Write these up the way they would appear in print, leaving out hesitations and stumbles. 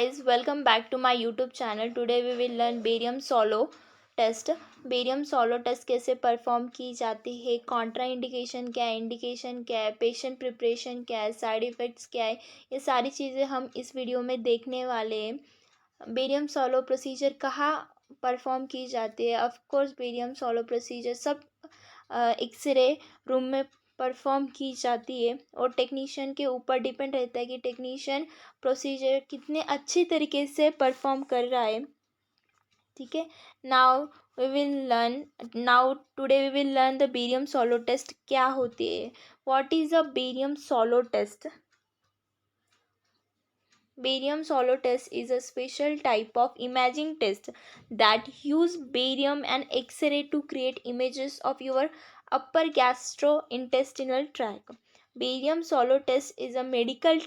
guys, welcome back to my YouTube channel. Today we will learn barium swallow test. Barium swallow test कैसे perform की जाती है, Contra indication क्या है, indication क्या है, पेशेंट प्रिपरेशन क्या है, साइड इफ़ेक्ट्स क्या है, ये सारी चीज़ें हम इस वीडियो में देखने वाले हैं. बेरियम सोलो प्रोसीजर कहाँ परफॉर्म की जाती है. Of course barium solo procedure सब एक्सरे रूम में परफॉर्म की जाती है और टेक्नीशियन के ऊपर डिपेंड रहता है कि टेक्नीशियन प्रोसीजर कितने अच्छी तरीके से परफॉर्म कर रहा है. ठीक है. Now today we will learn the barium swallow test क्या होती है. What is a barium swallow test? Barium solo test is a special type of imaging test that use barium and X-ray to create images of your upper gastrointestinal tract. Barium solo test is a medical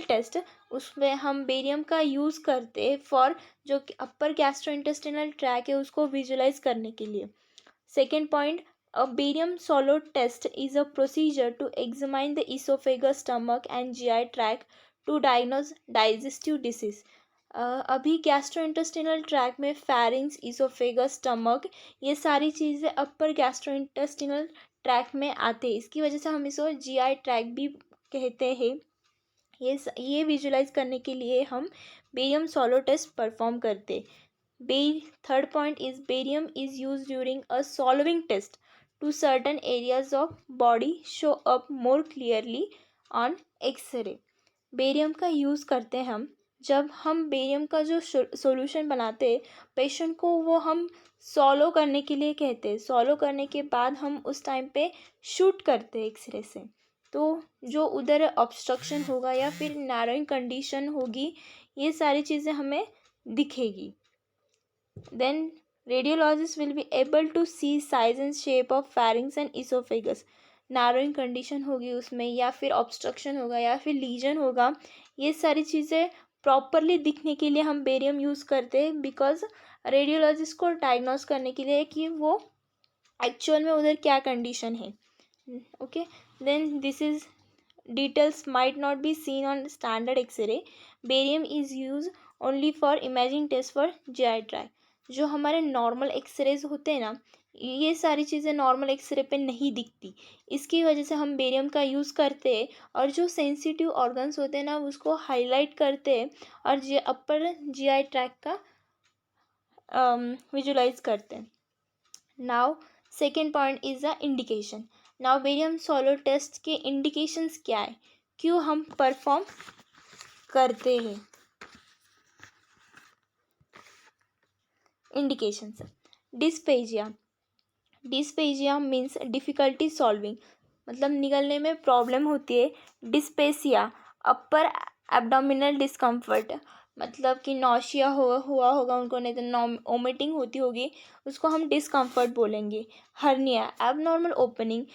test. उसमें हम barium का use करते हैं for जो अपर gastrointestinal track है उसको visualise करने के लिए. Second point, a barium solo test is a procedure to examine the esophagus, stomach and GI tract to diagnose digestive disease. अभी गैस्ट्रोइंटेस्टिनल ट्रैक में फेरिंग्स, इसोफेगस, स्टमक ये सारी चीज़ें अपर गैस्ट्रोइंटेस्टिनल ट्रैक में आते हैं. इसकी वजह से हम इसको जीआई ट्रैक भी कहते हैं. ये विजुलाइज करने के लिए हम बेरियम सोलो टेस्ट परफॉर्म करते. Third point is barium is used during a solving test to certain areas of body show up more clearly on X-ray. Barium का यूज़ करते हैं हम जब हम बेरियम का जो सॉल्यूशन बनाते हैं पेशेंट को वो हम सॉलो करने के लिए कहते हैं. सॉलो करने के बाद हम उस टाइम पे शूट करते हैं एक्सरे से. तो जो उधर ऑब्स्ट्रक्शन होगा या फिर नैरोइंग कंडीशन होगी ये सारी चीज़ें हमें दिखेगी. Then radiologist will be able to see size and shape of pharynx and esophagus. Narrowing condition होगी उसमें या फिर ऑब्स्ट्रक्शन होगा या फिर लीजन होगा. ये सारी चीज़ें प्रॉपरली दिखने के लिए हम बेरियम यूज़ करते हैं बिकॉज रेडियोलॉजिस्ट को डायग्नोस करने के लिए कि वो एक्चुअल में उधर क्या कंडीशन है. Okay. Then this is details might not be seen on standard X-ray. Barium is used only for imaging test for GI tract. जो हमारे नॉर्मल एक्सरेज होते हैं ना ये सारी चीज़ें नॉर्मल एक्सरे पे नहीं दिखती. इसकी वजह से हम बेरियम का यूज़ करते हैं और जो सेंसिटिव ऑर्गन्स होते हैं ना उसको हाईलाइट करते हैं और अपर जीआई ट्रैक का विजुलाइज करते हैं. Now second point is the indication. Now barium swallow test के इंडिकेशंस क्या है, क्यों हम परफॉर्म करते हैं. Indications. Dysphagia means difficulty swallowing मतलब निगलने में प्रॉब्लम होती है. डिस्पेसिया अपर एब्डोमिनल डिस्कम्फर्ट मतलब कि नौशिया हुआ होगा उनको नहीं तो वोमिटिंग होती होगी उसको हम डिस्कम्फर्ट बोलेंगे. हर्निया एबनॉर्मल ओपनिंग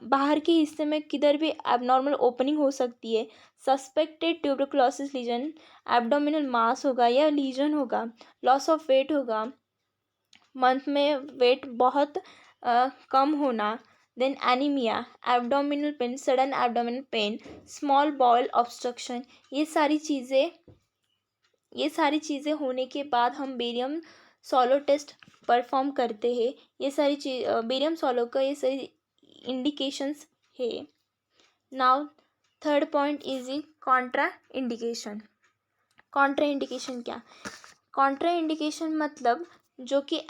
बाहर के हिस्से में किधर भी एबनॉर्मल ओपनिंग हो सकती है. Suspected tuberculosis lesion abdominal mass होगा या लीजन होगा. लॉस ऑफ वेट होगा, मंथ में वेट बहुत कम होना. Then anaemia, abdominal pain, sudden abdominal pain, small bowel obstruction ये सारी चीज़ें होने के बाद हम बेरियम सोलो टेस्ट परफॉर्म करते हैं. ये सारी चीज़ बेरियम सोलो का ये सारी इंडिकेशंस है. Now third point is Contra indication. Contra indication क्या? कॉन्ट्रा इंडिकेशन मतलब जो कि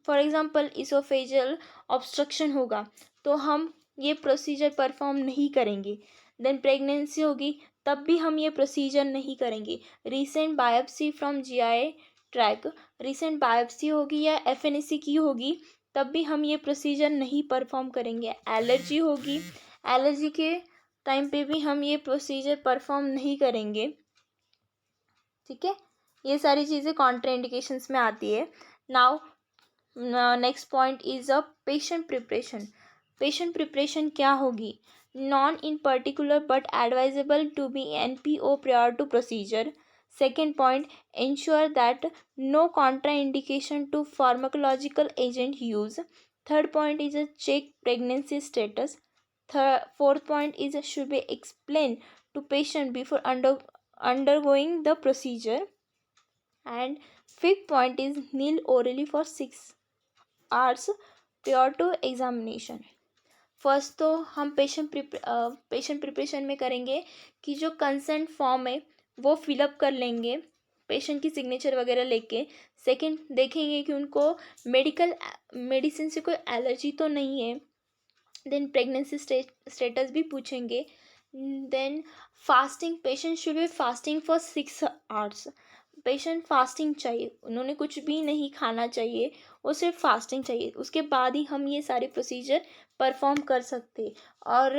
फॉर एग्ज़ाम्पल इसोफेजियल ऑब्स्ट्रक्शन होगा तो हम ये प्रोसीजर परफॉर्म नहीं करेंगे. देन प्रेगनेंसी होगी तब भी हम ये प्रोसीजर नहीं करेंगे. Recent biopsy from GI tract recent biopsy होगी या एफएनएसी की होगी तब भी हम ये प्रोसीजर नहीं परफॉर्म करेंगे. एलर्जी होगी, एलर्जी के टाइम पे भी हम ये प्रोसीजर परफॉर्म नहीं करेंगे. ठीक है. ये सारी चीज़ें कॉन्ट्रा इंडिकेशंस में आती है. Now next point is a patient preparation. Patient preparation क्या होगी? None in particular but advisable to be NPO prior to procedure. Second point, ensure that no contraindication to pharmacological agent use. Third point is a check pregnancy status. Fourth point is should be explained to patient before undergoing the procedure. And fifth point is kneel orally for 6 hours prior to examination. First तो हम patient preparation में करेंगे कि जो consent form है वो fill up कर लेंगे पेशेंट की सिग्नेचर वगैरह लेके. सेकंड देखेंगे कि उनको मेडिसिन से कोई एलर्जी तो नहीं है. देन प्रेगनेंसी स्टेटस भी पूछेंगे. Then fasting, patient should be fasting for 6 hours. Patient fasting चाहिए, उन्होंने कुछ भी नहीं खाना चाहिए, वो सिर्फ फास्टिंग चाहिए. उसके बाद ही हम ये सारे प्रोसीजर परफॉर्म कर सकते. और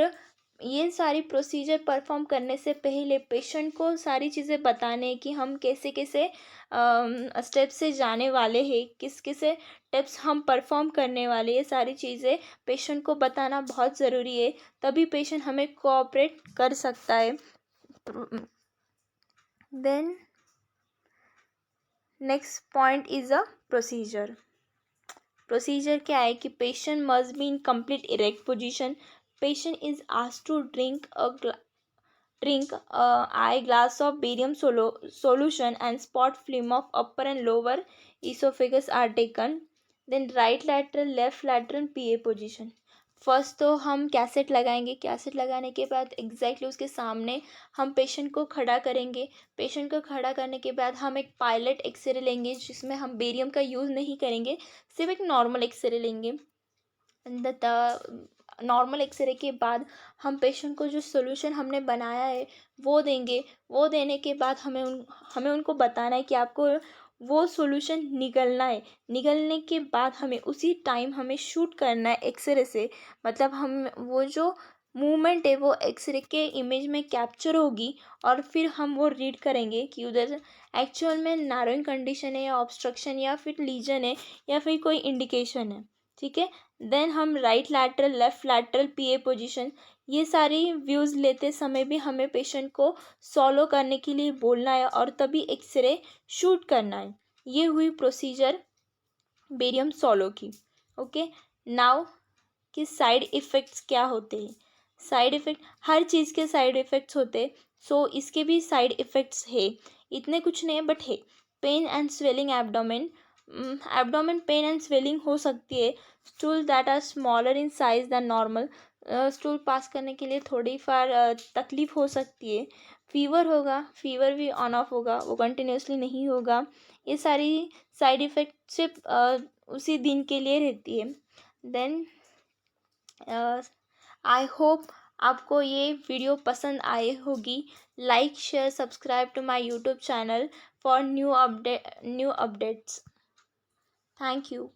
ये सारी प्रोसीजर परफॉर्म करने से पहले पेशेंट को सारी चीज़ें बताने कि हम कैसे कैसे स्टेप से जाने वाले हैं, किस किस टिप्स हम परफॉर्म करने वाले, ये सारी चीज़ें पेशेंट को बताना बहुत ज़रूरी है. तभी पेशेंट हमें कोऑपरेट कर सकता है. Then next point is a procedure. Procedure क्या है कि patient must be in complete erect position. Patient is asked to drink eye glass of barium solution and spot film of upper and lower esophagus are taken. Then right lateral left lateral PA position. First तो हम cassette लगाएंगे. Cassette लगाने के बाद exactly उसके सामने हम patient को खड़ा करेंगे. पेशेंट को खड़ा करने के बाद हम एक पायलट एक्सरे लेंगे जिसमें हम बेरियम का यूज़ नहीं करेंगे, सिर्फ एक नॉर्मल एक्सरे लेंगे. नॉर्मल एक्सरे के बाद हम पेशेंट को जो सोल्यूशन हमने बनाया है वो देंगे. वो देने के बाद हमें उनको बताना है कि आपको वो सोल्यूशन निगलना है. निगलने के बाद हमें उसी टाइम हमें शूट करना है एक्सरे से. मतलब हम वो जो मूवमेंट है वो एक्सरे के इमेज में कैप्चर होगी और फिर हम वो रीड करेंगे कि उधर एक्चुअल में नैरोइंग कंडीशन है या ऑब्स्ट्रक्शन या फिर लीजन है या फिर कोई इंडिकेशन है. ठीक है. देन हम right lateral left lateral PA position, ये सारी व्यूज़ लेते समय भी हमें पेशेंट को सॉलो करने के लिए बोलना है और तभी एक्सरे शूट करना है. ये हुई प्रोसीजर बेरियम सॉलो की. ओके. नाउ कि साइड इफ़ेक्ट्स क्या होते हैं. साइड इफ़ेक्ट, हर चीज़ के साइड इफ़ेक्ट्स होते. सो इसके भी साइड इफ़ेक्ट्स है. इतने कुछ नहीं बट है. Pain and swelling abdomen. Abdomen pain and swelling हो सकती है. Stool that are smaller in size than normal. Stool pass करने के लिए थोड़ी फार तकलीफ़ हो सकती है. फीवर होगा, फीवर भी ऑन ऑफ होगा, वो कंटिन्यूसली नहीं होगा. ये सारी साइड इफ़ेक्ट सिर्फ उसी दिन के लिए रहती है. देन आई होप आपको ये वीडियो पसंद आई होगी. Like share subscribe to my YouTube channel for new updates. Thank you.